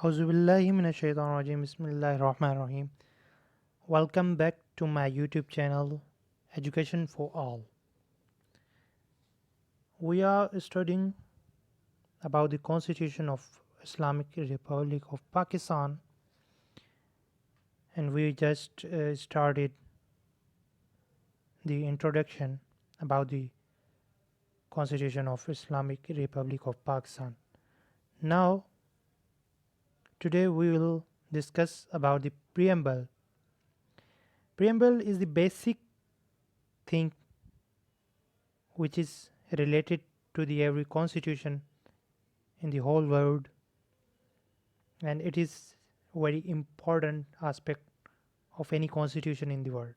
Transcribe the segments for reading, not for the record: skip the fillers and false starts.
Auzu billahi minash shaitanir rajim. Bismillahir Rahmanir Rahim. Welcome back to my YouTube channel, Education for All. We are studying about the Constitution of Islamic Republic of Pakistan, and we just started the introduction about the Constitution of Islamic Republic of Pakistan. Now, today we will discuss about the preamble. Preamble is the basic thing which is related to the every constitution in the whole world, and it is very important aspect of any constitution in the world.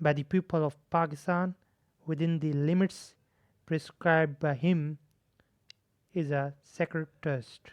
by the people of Pakistan within the limits prescribed by him is a sacred trust.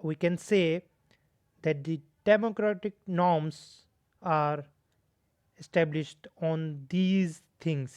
we can say that the democratic norms are established on these things.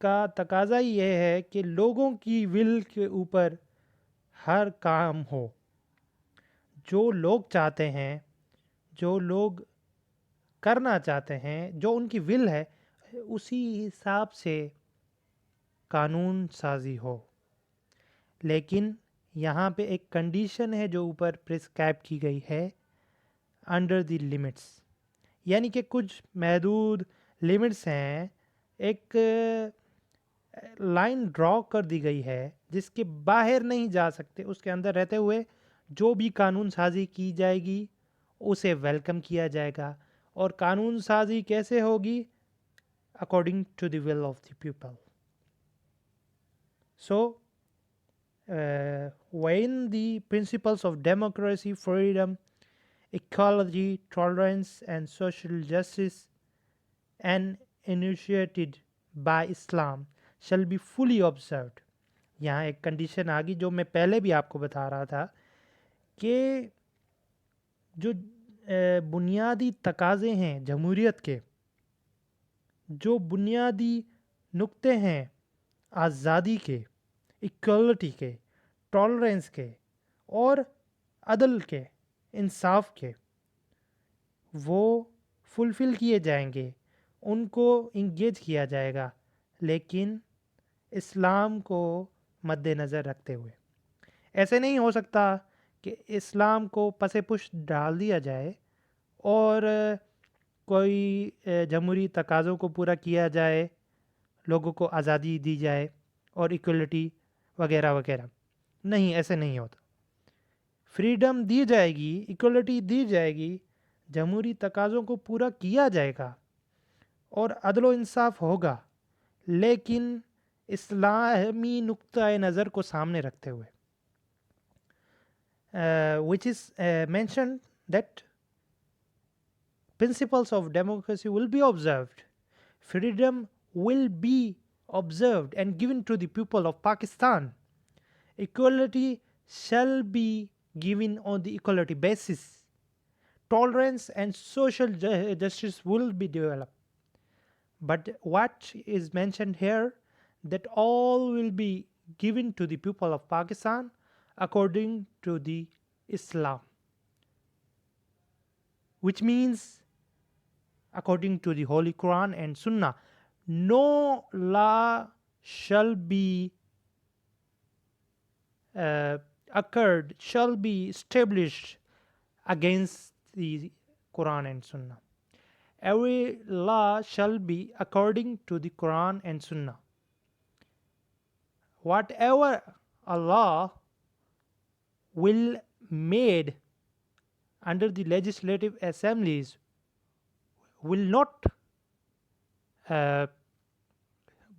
کا تقاضا یہ ہے کہ لوگوں کی ول کے اوپر ہر کام ہو. جو لوگ چاہتے ہیں، جو لوگ کرنا چاہتے ہیں، جو ان کی ول ہے، اسی حساب سے قانون سازی ہو. لیکن یہاں پہ ایک کنڈیشن ہے جو اوپر پرسکرائب کی گئی ہے، انڈر دی لمٹس، یعنی کہ کچھ محدود لمٹس ہیں. ایک لائن ڈرا کر دی گئی ہے جس کے باہر نہیں جا سکتے. اس کے اندر رہتے ہوئے جو بھی قانون سازی کی جائے گی اسے ویلکم کیا جائے گا. اور قانون سازی کیسے ہوگی؟ According to the will of the people. So when the principles of democracy, freedom, equality, tolerance, and social justice and initiated by Islam shall be fully observed. یہاں ایک کنڈیشن آ گئی جو میں پہلے بھی آپ کو بتا رہا تھا کہ جو بنیادی تقاضے ہیں جمہوریت کے، جو بنیادی نقطے ہیں آزادی کے، ایکوالٹی کے، ٹالرنس کے اور عدل کے، انصاف کے، وہ فلفل کیے جائیں گے، ان کو انگیج کیا جائے گا، لیکن اسلام کو مد نظر رکھتے ہوئے. ایسے نہیں ہو سکتا کہ اسلام کو پس پش ڈال دیا جائے اور کوئی جمہوری تقاضوں کو پورا کیا جائے، لوگوں کو آزادی دی جائے اور ایکوالٹی وغیرہ وغیرہ. نہیں، ایسے نہیں ہوتا. فریڈم دی جائے گی، ایکوالٹی دی جائے گی، جمہوری تقاضوں کو پورا کیا جائے گا اور عدل و انصاف ہوگا، لیکن اسلامی نقطۂ نظر کو سامنے رکھتے ہوئے. which is mentioned that principles of democracy will be observed, freedom will be observed and given to the people of Pakistan, equality shall be given on the equality basis, tolerance and social justice will be developed. But what is mentioned here, that all will be given to the people of Pakistan according to the Islam, which means according to the Holy Quran and Sunnah. No law shall be shall be established against the Quran and Sunnah. Every law shall be according to the Quran and Sunnah. Whatever a law will made under the legislative assemblies will not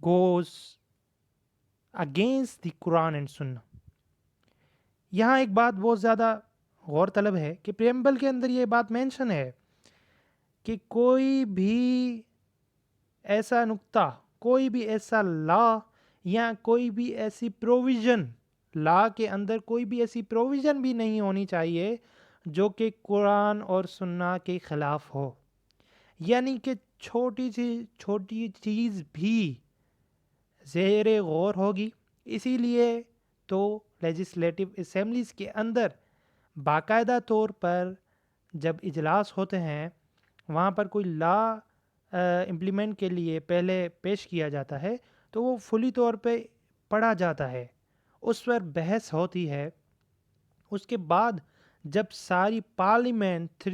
goes against the Quran and Sunnah. یہاں ایک بات بہت زیادہ غور طلب ہے کہ preamble کے اندر یہ بات مینشن ہے کہ کوئی بھی ایسا نقطہ، کوئی بھی ایسا لا یا کوئی بھی ایسی پروویژن، لا کے اندر کوئی بھی ایسی پروویژن بھی نہیں ہونی چاہیے جو کہ قرآن اور سنہ کے خلاف ہو. یعنی کہ چھوٹی سی چھوٹی چیز بھی زیر غور ہوگی. اسی لیے تو لیجسلیٹو اسمبلیز کے اندر باقاعدہ طور پر جب اجلاس ہوتے ہیں وہاں پر کوئی لا امپلیمنٹ کے لیے پہلے پیش کیا جاتا ہے تو وہ فلی طور پہ پڑھا جاتا ہے، اس پر بحث ہوتی ہے. اس کے بعد جب ساری پارلیمنٹ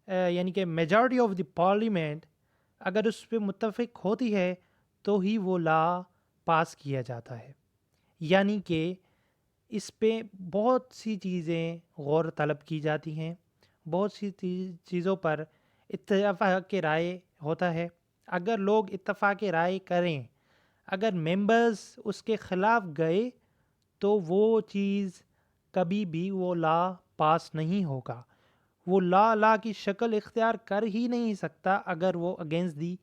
یعنی کہ میجارٹی آف دی پارلیمنٹ اگر اس پہ متفق ہوتی ہے تو ہی وہ لا پاس کیا جاتا ہے. یعنی کہ اس پہ بہت سی چیزیں غور طلب کی جاتی ہیں، بہت سی چیزوں پر اتفاق رائے ہوتا ہے. اگر لوگ اتفاق رائے کریں، اگر ممبرز اس کے خلاف گئے تو وہ چیز کبھی بھی وہ لا پاس نہیں ہوگا. وہ لا کی شکل اختیار کر ہی نہیں سکتا اگر وہ against the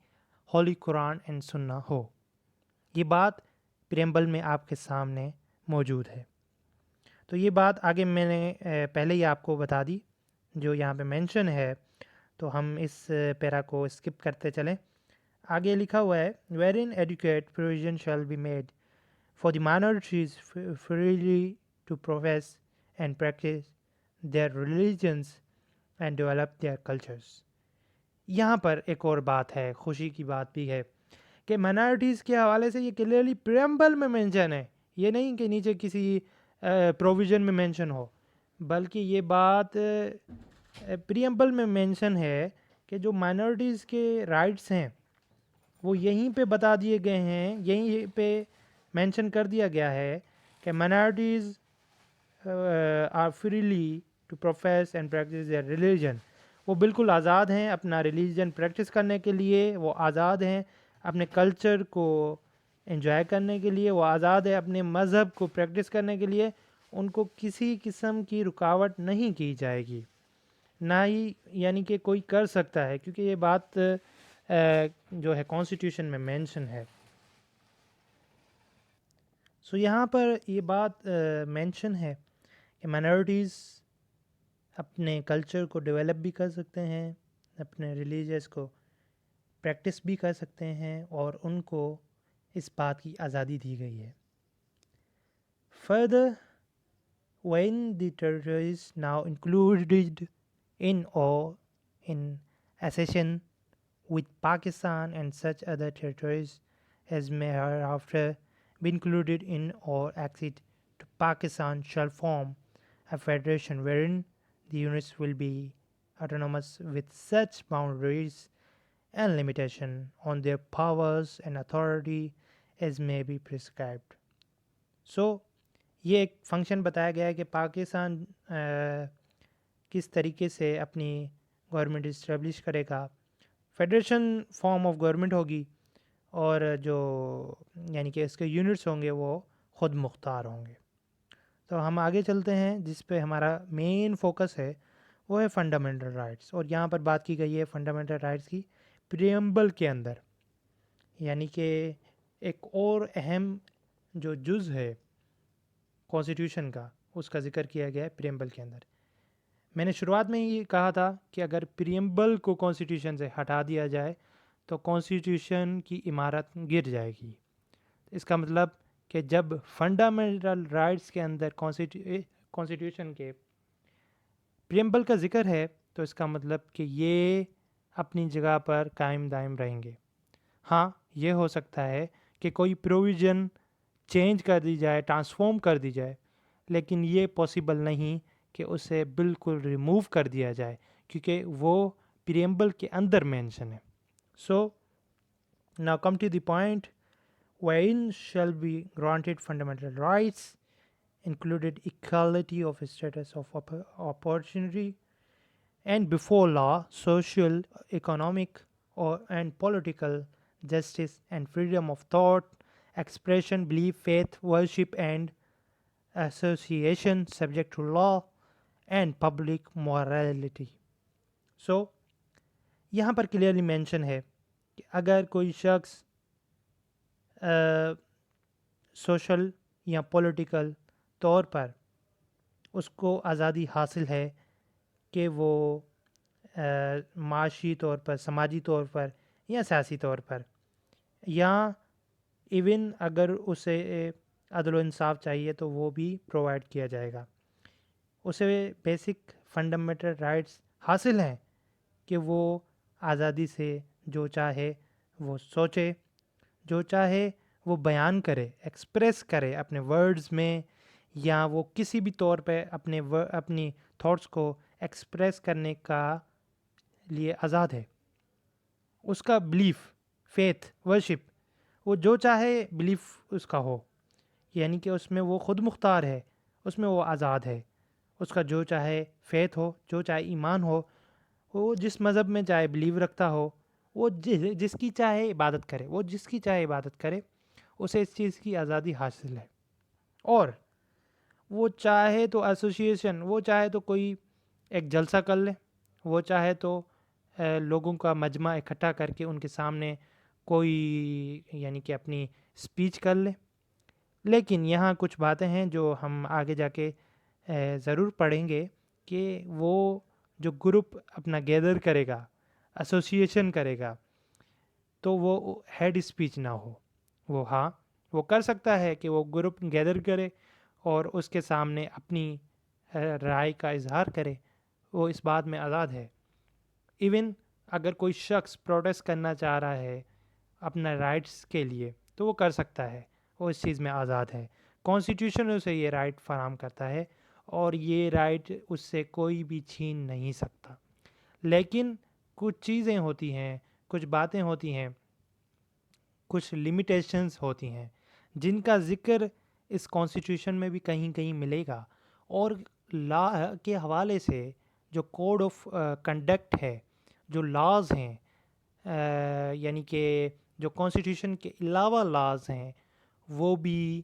holy Quran and Sunnah ہو. یہ بات پریمبل میں آپ کے سامنے موجود ہے. تو یہ بات آگے میں نے پہلے ہی آپ کو بتا دی جو یہاں پہ مینشن ہے، تو ہم اس پیرا کو اسکپ کرتے چلیں. آگے لکھا ہوا ہے wherein adequate provision shall be made for the minorities freely to profess and practice their religions and develop their cultures. یہاں پر ایک اور بات ہے، خوشی کی بات بھی ہے کہ مائنارٹیز کے حوالے سے یہ کلیئرلی پریمبل میں مینشن ہے، یہ نہیں کہ نیچے کسی پروویژن میں مینشن ہو، بلکہ یہ بات پریمبل میں مینشن ہے کہ جو مائنارٹیز کے رائٹس ہیں وہ یہیں پہ بتا دیے گئے ہیں، یہیں پہ مینشن کر دیا گیا ہے کہ minorities are freely to profess and practice their religion. وہ بالکل آزاد ہیں اپنا ریلیجن پریکٹس کرنے کے لیے، وہ آزاد ہیں اپنے کلچر کو انجوائے کرنے کے لیے، وہ آزاد ہے اپنے مذہب کو پریکٹس کرنے کے لیے. ان کو کسی قسم کی رکاوٹ نہیں کی جائے گی، نہ ہی یعنی کہ کوئی کر سکتا ہے، کیونکہ یہ بات جو ہے کانسٹیٹیوشن میں مینشن ہے. سو یہاں پر یہ بات مینشن ہے کہ مائنارٹیز اپنے کلچر کو ڈیولپ بھی کر سکتے ہیں، اپنے ریلیجیس کو پریکٹس بھی کر سکتے ہیں، اور ان کو اس بات کی آزادی دی گئی ہے. Further when the territories now included in or in accession with Pakistan and such other territories as may hereafter be included in or accede to Pakistan shall form a federation wherein the units will be autonomous with such boundaries and limitation on their powers and authority as may be prescribed. So یہ ایک function بتایا گیا ہے کہ پاکستان کس طریقے سے اپنی گورنمنٹ اسٹیبلش کرے گا. فیڈریشن فارم آف گورنمنٹ ہوگی، اور جو یعنی کہ اس کے یونٹس ہوں گے وہ خود مختار ہوں گے. تو ہم آگے چلتے ہیں، جس پہ ہمارا مین فوکس ہے وہ ہے فنڈامنٹل رائٹس، اور یہاں پر بات کی گئی ہے فنڈامنٹل رائٹس کی پریمبل کے اندر، یعنی کہ ایک اور اہم جو جز ہے کانسٹیٹیوشن کا، اس کا ذکر کیا گیا ہے پریمبل کے اندر. میں نے شروعات میں یہ کہا تھا کہ اگر پریمبل کو کانسٹیٹیوشن سے ہٹا دیا جائے تو کانسٹیٹیوشن کی عمارت گر جائے گی. اس کا مطلب کہ جب فنڈامنٹل رائٹس کے اندر کانسٹیٹیوشن کے پریمبل کا ذکر ہے تو اس کا مطلب کہ یہ اپنی جگہ پر قائم دائم رہیں گے. ہاں، یہ ہو سکتا ہے کہ کوئی پروویژن چینج کر دی جائے، ٹرانسفارم کر دی جائے، لیکن یہ پاسبل نہیں کہ اسے بالکل ریموو کر دیا جائے، کیونکہ وہ پریمبل کے اندر مینشن ہے. سو now come to the point wherein shall be granted fundamental rights included equality of status of opportunity and before law, social, economic and political justice and freedom of thought, expression, belief, faith, worship and association subject to law and public morality. So یہاں پر clearly mention ہے کہ اگر کوئی شخص social یا political طور پر اس کو آزادی حاصل ہے کہ وہ معاشی طور پر، سماجی طور پر یا سیاسی طور پر، یا ایون اگر اسے عدل و انصاف چاہیے تو وہ بھی پرووائڈ کیا جائے گا. اسے بیسک فنڈامنٹل رائٹس حاصل ہیں کہ وہ آزادی سے جو چاہے وہ سوچے، جو چاہے وہ بیان کرے، ایکسپریس کرے اپنے ورڈز میں، یا وہ کسی بھی طور پہ اپنی تھاٹس کو ایکسپریس کرنے کا لیے آزاد ہے. اس کا بلیف، فیتھ، ورشپ، وہ جو چاہے بلیف اس کا ہو، یعنی کہ اس میں وہ خود مختار ہے، اس میں وہ آزاد ہے. اس کا جو چاہے فیتھ ہو، جو چاہے ایمان ہو، وہ جس مذہب میں چاہے بلیو رکھتا ہو، وہ جس کی چاہے عبادت کرے، وہ جس کی چاہے عبادت کرے، اسے اس چیز کی آزادی حاصل ہے. اور وہ چاہے تو ایسوسیشن، وہ چاہے تو کوئی ایک جلسہ کر لے، وہ چاہے تو لوگوں کا مجمع اکٹھا کر کے ان کے سامنے کوئی یعنی کہ اپنی اسپیچ کر لے. لیکن یہاں کچھ باتیں ہیں جو ہم آگے جا کے ضرور پڑھیں گے کہ وہ جو گروپ اپنا گیدر کرے گا، ایسوسیشن کرے گا، تو وہ ہیڈ اسپیچ نہ ہو. وہ کر سکتا ہے کہ وہ گروپ گیدر کرے اور اس کے سامنے اپنی رائے کا اظہار کرے. وہ اس بات میں آزاد ہے. ایون اگر کوئی شخص پروٹیسٹ کرنا چاہ رہا ہے اپنا رائٹس کے لیے تو وہ کر سکتا ہے. وہ اس چیز میں آزاد ہے. کانسٹیٹیوشن اسے یہ رائٹ فراہم کرتا ہے اور یہ رائٹ اس سے کوئی بھی چھین نہیں سکتا. لیکن کچھ چیزیں ہوتی ہیں, کچھ باتیں ہوتی ہیں, کچھ لمیٹیشنز ہوتی ہیں جن کا ذکر اس کانسٹیٹیوشن میں بھی کہیں کہیں ملے گا. اور لا کے حوالے سے جو کوڈ آف کنڈکٹ ہے, جو لاز ہیں, یعنی کہ جو کانسٹیٹیوشن کے علاوہ لاز ہیں وہ بھی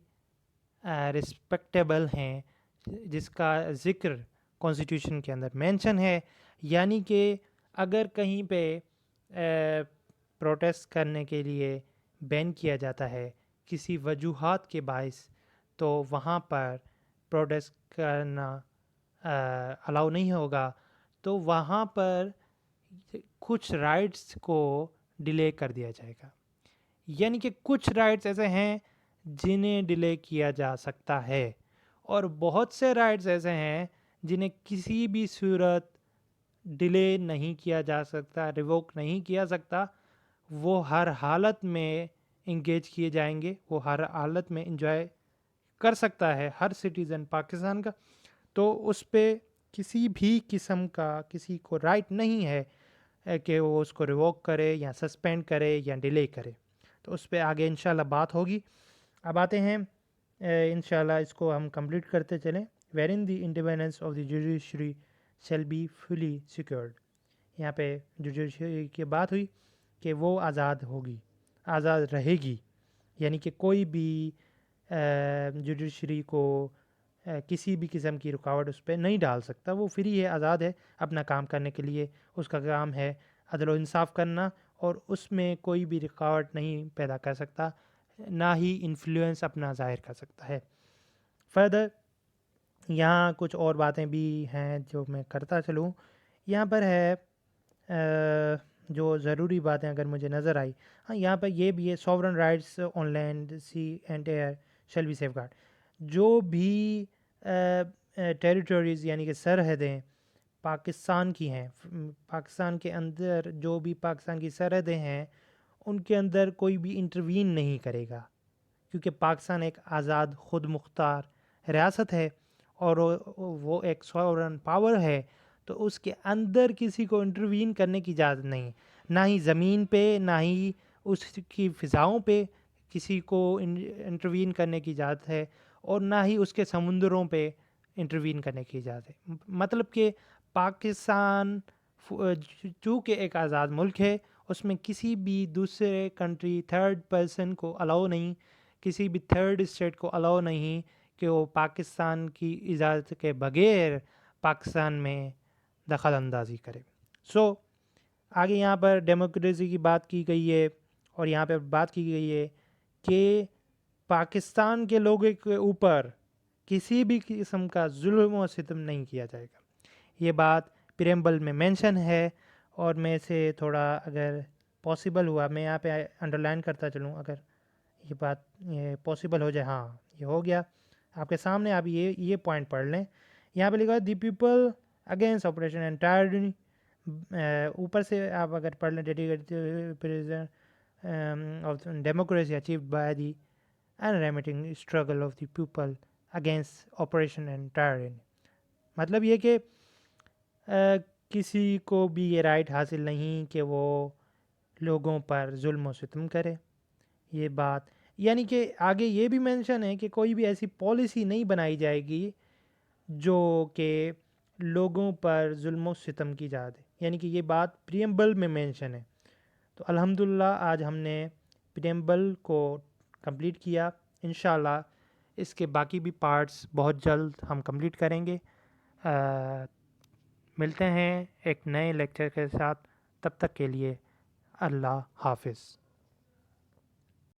رسپیکٹیبل ہیں, جس کا ذکر کانسٹیٹیوشن کے اندر مینشن ہے. یعنی کہ اگر کہیں پہ پروٹیسٹ کرنے کے لیے بین کیا جاتا ہے کسی وجوہات کے باعث, تو وہاں پر پروٹیسٹ کرنا الاؤ نہیں ہوگا. تو وہاں پر کچھ رائٹس کو ڈیلے کر دیا جائے گا. یعنی کہ کچھ رائٹس ایسے ہیں جنہیں ڈیلے کیا جا سکتا ہے, اور بہت سے رائٹس ایسے ہیں جنہیں کسی بھی صورت ڈیلے نہیں کیا جا سکتا, ریووک نہیں کیا سکتا. وہ ہر حالت میں انگیج کیے جائیں گے, وہ ہر حالت میں انجوائے کر سکتا ہے ہر سٹیزن پاکستان کا. تو اس پہ کسی بھی قسم کا کسی کو رائٹ نہیں ہے کہ وہ اس کو ریووک کرے یا سسپینڈ کرے یا ڈیلے کرے. تو اس پہ آگے انشاءاللہ بات ہوگی. اب آتے ہیں انشاءاللہ اس کو ہم کمپلیٹ کرتے چلیں. wherein the independence of the judiciary shall be fully secured. یہاں پہ جوڈیشری کی بات ہوئی کہ وہ آزاد ہوگی, آزاد رہے گی. یعنی کہ کوئی بھی جوڈیشری کو کسی بھی قسم کی رکاوٹ اس پہ نہیں ڈال سکتا. وہ فری ہے, آزاد ہے اپنا کام کرنے کے لیے. اس کا کام ہے عدل و انصاف کرنا, اور اس میں کوئی بھی رکاوٹ نہیں پیدا کر سکتا, نہ ہی انفلوئنس اپنا ظاہر کر سکتا ہے. فردر یہاں کچھ اور باتیں بھی ہیں جو میں کرتا چلوں. یہاں پر ہے جو ضروری باتیں اگر مجھے نظر آئی, ہاں یہاں پر یہ بھی ہے sovereign rights on land, sea and air shall be safeguard. جو بھی ٹیریٹوریز یعنی کہ سرحدیں پاکستان کی ہیں, پاکستان کے اندر جو بھی پاکستان کی سرحدیں ہیں ان کے اندر کوئی بھی انٹروین نہیں کرے گا, کیونکہ پاکستان ایک آزاد خود مختار ریاست ہے اور وہ ایک سوورن پاور ہے. تو اس کے اندر کسی کو انٹروین کرنے کی اجازت نہیں, نہ ہی زمین پہ نہ ہی اس کی فضاؤں پہ کسی کو انٹروین کرنے کی اجازت ہے, اور نہ ہی اس کے سمندروں پہ انٹروین کرنے کی اجازت ہے. مطلب کہ پاکستان چونکہ ایک آزاد ملک ہے, اس میں کسی بھی دوسرے کنٹری تھرڈ پرسن کو الاؤ نہیں, کسی بھی تھرڈ اسٹیٹ کو الاؤ نہیں کہ وہ پاکستان کی اجازت کے بغیر پاکستان میں دخل اندازی کرے. سو آگے یہاں پر ڈیموکریسی کی بات کی گئی ہے, اور یہاں پہ بات کی گئی ہے کہ پاکستان کے لوگوں کے اوپر کسی بھی قسم کا ظلم و ستم نہیں کیا جائے گا. یہ بات پریمبل میں مینشن ہے, اور میں اسے تھوڑا اگر پاسبل ہوا میں یہاں پہ انڈر لائن کرتا چلوں, اگر یہ بات یہ پاسبل ہو جائے. ہاں یہ ہو گیا آپ کے سامنے. آپ یہ پوائنٹ پڑھ لیں. یہاں پہ لکھا the people against oppression and tyranny. اوپر سے آپ اگر پڑھ لیں of democracy achieved by the unremitting struggle of the people against oppression and tyranny. مطلب یہ کہ کسی کو بھی یہ رائٹ حاصل نہیں کہ وہ لوگوں پر ظلم و ستم کرے. یہ بات یعنی کہ آگے یہ بھی مینشن ہے کہ کوئی بھی ایسی پالیسی نہیں بنائی جائے گی جو کہ لوگوں پر ظلم و ستم کی جا دے. یعنی کہ یہ بات پریمبل میں مینشن ہے. تو الحمدللہ آج ہم نے پریمبل کو کمپلیٹ کیا. انشاءاللہ اس کے باقی بھی پارٹس بہت جلد ہم کمپلیٹ کریں گے. ملتے ہیں ایک نئے لیکچر کے ساتھ. تب تک کے لیے اللہ حافظ.